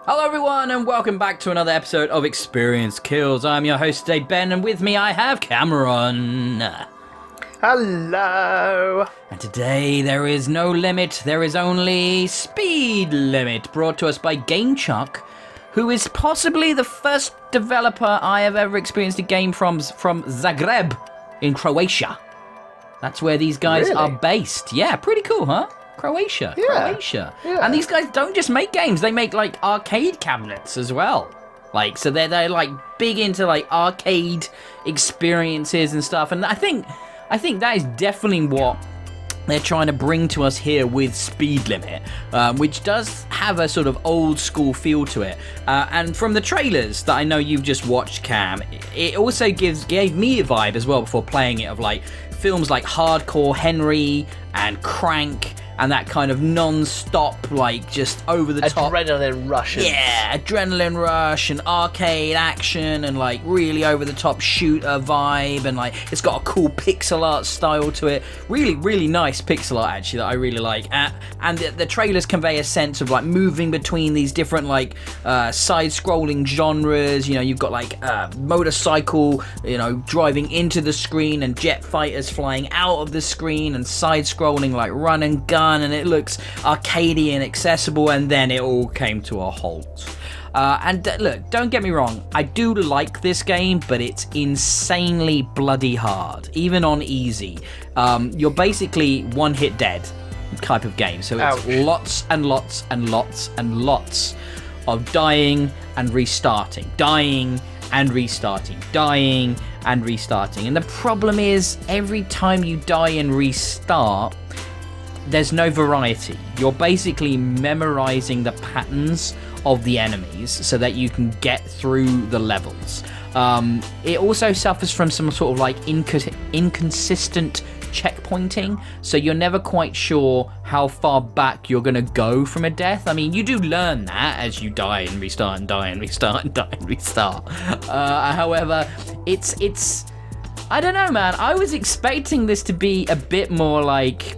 Hello everyone and welcome back to another episode of Experience Kills. I'm your host today, Ben, and with me I have Cameron. Hello! And today there is no limit, there is only speed limit, brought to us by GameChuck, who is possibly the first developer I have ever experienced a game from Zagreb in Croatia. That's where these guys are based. Yeah, pretty cool, huh? Croatia. Yeah. And these guys don't just make games, they make like arcade cabinets as well. Like, so they're like big into like arcade experiences and stuff. And I think that is definitely what they're trying to bring to us here with Speed Limit, which does have a sort of old school feel to it. And from the trailers that I know you've just watched, Cam, it also gave me a vibe as well before playing it of like films like Hardcore Henry and Crank, and that kind of non-stop, like, just over-the-top... Adrenaline rushes. Yeah, adrenaline rush and arcade action and, like, really over-the-top shooter vibe, and, like, it's got a cool pixel art style to it. Really, really nice pixel art, actually, that I really like. And the trailers convey a sense of, like, moving between these different, like, side-scrolling genres. You know, you've got, like, motorcycle, you know, driving into the screen and jet fighters flying out of the screen and side-scrolling, like, run and gun. And it looks arcadey and accessible, and then it all came to a halt. Look, don't get me wrong, I do like this game, but it's insanely bloody hard, even on easy. You're basically one-hit dead type of game, so it's lots and lots and lots and lots of dying and restarting, dying and restarting, dying and restarting. And the problem is, every time you die and restart, there's no variety. You're basically memorizing the patterns of the enemies so that you can get through the levels. It also suffers from some sort of like inconsistent checkpointing, so you're never quite sure how far back you're gonna go from a death. I mean, you do learn that as you die and restart and die and restart and die and restart. However, it's I don't know, man. I was expecting this to be a bit more like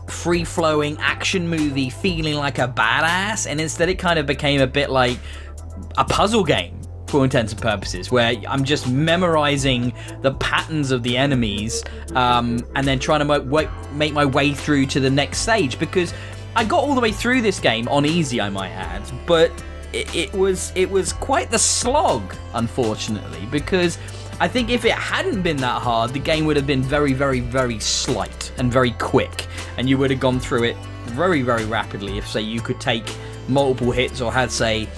free-flowing action movie, feeling like a badass, and instead it kind of became a bit like a puzzle game for all intents and purposes, where I'm just memorizing the patterns of the enemies, and then trying to make my way through to the next stage, because I got all the way through this game on easy, I might add, but it was quite the slog, unfortunately, because I think if it hadn't been that hard, the game would have been very, very, very slight and very quick, and you would have gone through it very, very rapidly if, say, you could take multiple hits or had, say,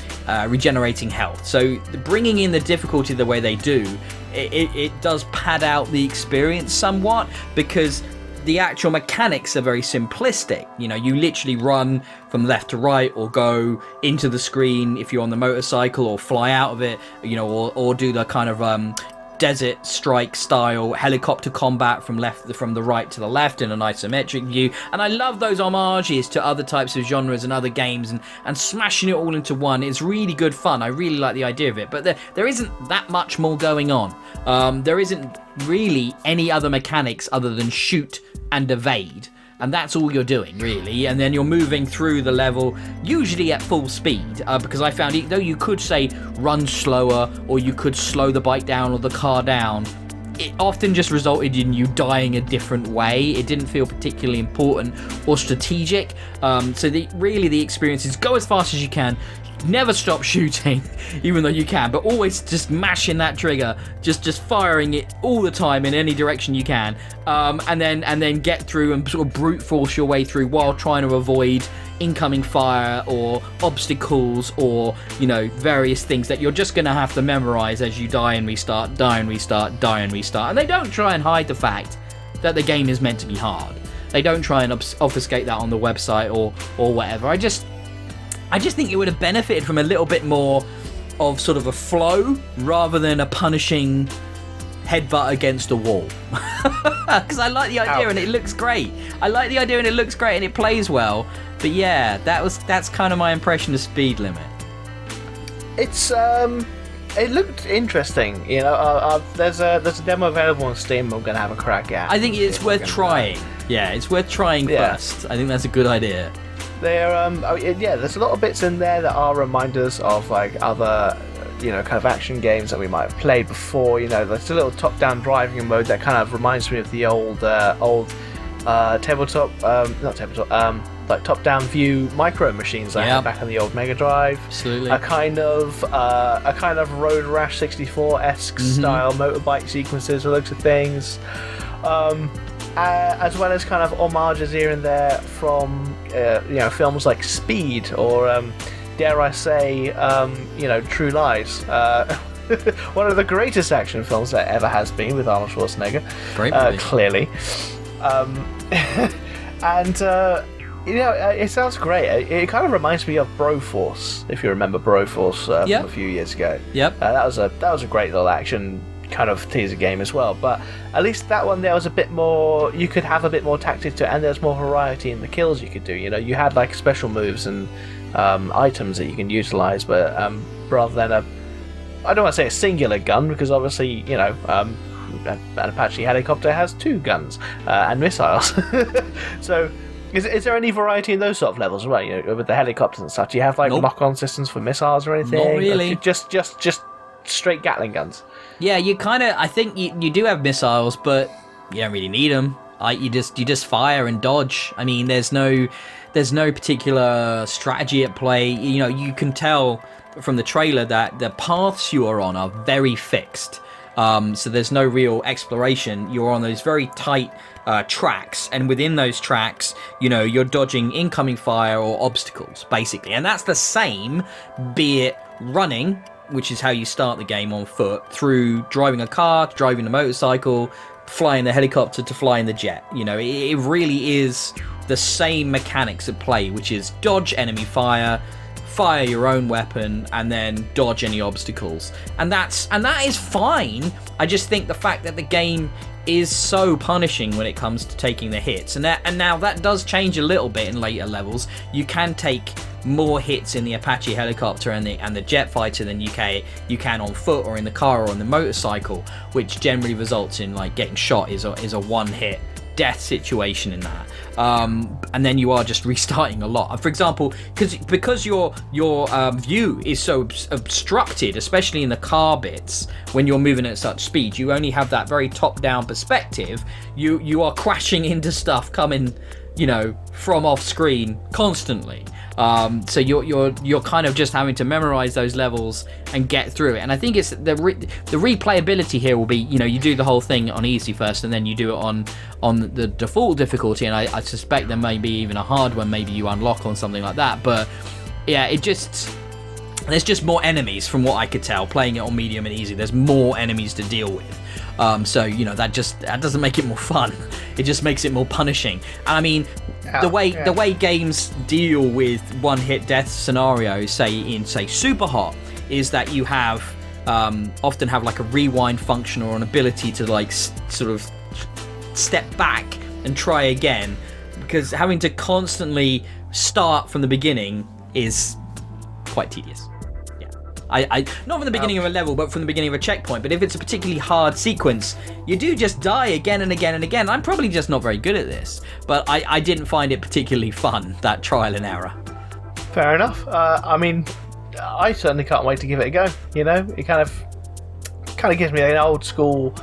regenerating health. So bringing in the difficulty the way they do, it does pad out the experience somewhat, because the actual mechanics are very simplistic. You know, you literally run from left to right, or go into the screen if you're on the motorcycle, or fly out of it, you know, or do the kind of Desert Strike style helicopter combat from the right to the left in an isometric view. And I love those homages to other types of genres and other games, and smashing it all into one is really good fun. I really like the idea of it, but there isn't that much more going on. There isn't really any other mechanics other than shoot and evade, and that's all you're doing, really. And then you're moving through the level, usually at full speed, because I found, though you could, say, run slower, or you could slow the bike down or the car down, it often just resulted in you dying a different way. It didn't feel particularly important or strategic. So the experience is go as fast as you can, never stop shooting, even though you can, but always just mashing that trigger, just firing it all the time in any direction you can, and then get through and sort of brute force your way through while trying to avoid incoming fire or obstacles, or, you know, various things that you're just going to have to memorize as you die and restart, die and restart, die and restart. And they don't try and hide the fact that the game is meant to be hard. They don't try and obfuscate that on the website or whatever. I just think it would have benefited from a little bit more of sort of a flow rather than a punishing headbutt against a wall. Because I like the idea and it looks great. And it plays well. But yeah, that's kind of my impression of Speed Limit. It looked interesting. You know, there's a demo available on Steam. I'm gonna have a crack at. I think it's worth trying. Yeah, it's worth trying first. I think that's a good idea. there's a lot of bits in there that are reminders of like other, kind of action games that we might have played before. There's a little top-down driving mode that kind of reminds me of the old tabletop, not tabletop, like top-down view micro machines I had back on the old Mega Drive. Absolutely. A kind of Road Rash 64-esque style motorbike sequences, for looks of things. As well as kind of homages here and there from films like Speed or dare I say True Lies, one of the greatest action films that ever has been, with Arnold Schwarzenegger. Great movie. Clearly. And it sounds great. It kind of reminds me of Broforce, if you remember Broforce from a few years ago. Yep. That was a great little action kind of teaser game as well, but at least that one there was a bit more, you could have a bit more tactics to it, and there's more variety in the kills you could do. You had like special moves and items that you can utilize, but rather than I don't want to say a singular gun, because obviously an Apache helicopter has 2 guns and missiles. So is there any variety in those sort of levels as well? With the helicopters and such, do you have like lock-on systems for missiles or anything? Not really. Just straight Gatling guns. Yeah, you kind of. I think you do have missiles, but you don't really need them. You just fire and dodge. I mean, there's no particular strategy at play. You can tell from the trailer that the paths you are on are very fixed. So there's no real exploration. You're on those very tight tracks, and within those tracks, you're dodging incoming fire or obstacles, basically. And that's the same, be it running, which is how you start the game on foot, through driving a car, driving a motorcycle, flying the helicopter to flying the jet. It really is the same mechanics at play, which is dodge enemy fire your own weapon, and then dodge any obstacles. And that is fine. I just think the fact that the game is so punishing when it comes to taking the hits, and now that does change a little bit in later levels. You can take more hits in the Apache helicopter and the jet fighter than you can on foot or in the car or on the motorcycle, which generally results in like getting shot is a one-hit death situation in that. And then you are just restarting a lot. For example, because your view is so obstructed, especially in the car bits, when you're moving at such speed, you only have that very top-down perspective. You are crashing into stuff coming, from off screen constantly. So you're kind of just having to memorize those levels and get through it. And I think it's the replayability here will be, you do the whole thing on easy first, and then you do it on the default difficulty. And I suspect there may be even a hard one, maybe you unlock on something like that. But yeah, there's just more enemies from what I could tell. Playing it on medium and easy, there's more enemies to deal with. So that doesn't make it more fun. It just makes it more punishing. And I mean, the way games deal with one-hit death scenarios, say in Super Hot, is that you often have like a rewind function or an ability to like sort of step back and try again, because having to constantly start from the beginning is quite tedious. I not from the beginning of a level, but from the beginning of a checkpoint. But if it's a particularly hard sequence, you do just die again and again and again. I'm probably just not very good at this, but I didn't find it particularly fun, that trial and error. Fair enough. I mean, I certainly can't wait to give it a go. It kind of gives me an old school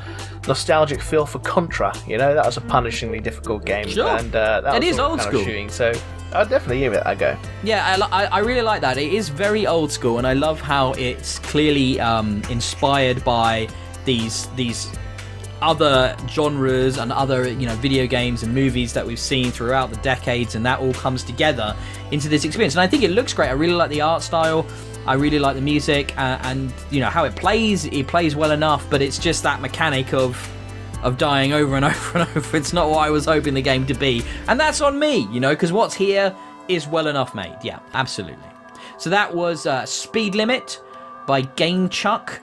nostalgic feel for Contra. That was a punishingly difficult game. Sure. And that is was old school shooting, so I'll definitely give it a go. Yeah, I really like that. It is very old school, and I love how it's clearly inspired by these other genres and other video games and movies that we've seen throughout the decades, and that all comes together into this experience. And I think it looks great. I really like the art style. I really like the music, and how it plays. It plays well enough, but it's just that mechanic of dying over and over and over. It's not what I was hoping the game to be, and that's on me, because what's here is well enough made. Yeah, absolutely. So that was Speed Limit by Game Chuck,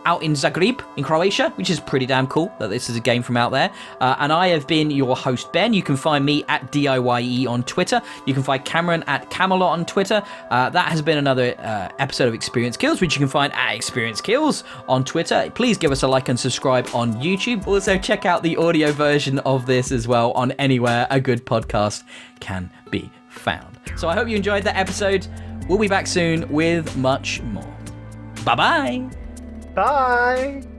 out in Zagreb in Croatia, which is pretty damn cool that this is a game from out there. And I have been your host, Ben. You can find me at DIYE on Twitter. You can find Cameron at Camelot on Twitter. That has been another episode of Experience Kills, which you can find at Experience Kills on Twitter. Please give us a like and subscribe on YouTube. Also, check out the audio version of this as well on anywhere a good podcast can be found. So I hope you enjoyed that episode. We'll be back soon with much more. Bye-bye. Bye.